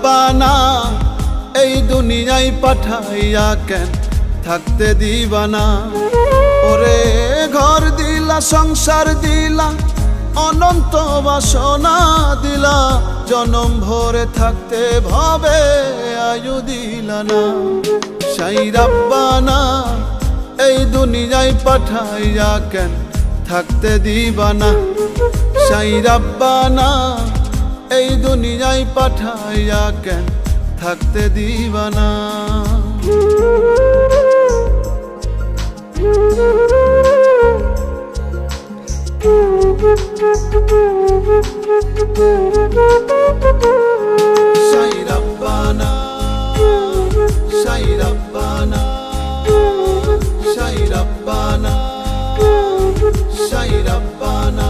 রাব্বানা এই দুনিয়ায় পাঠাইয়া কেন থাকতে দিবানা ওরে ঘর দিলা সংসার দিলা অনন্ত বাসনা দিলা জনম ভরে থাকতে ভাবে আয়ু দিলা না সাই রাব্বানা এই দুনিয়ায় পাঠাইয়া কেন থাকতে দিবানা সাই রাব্বানা এই দুনিয়ায় পাঠাইয়া কেন থাকতে দিবানা সাই রাব্বানা সাই রাব্বানা সাই রাব্বানা সাই রাব্বানা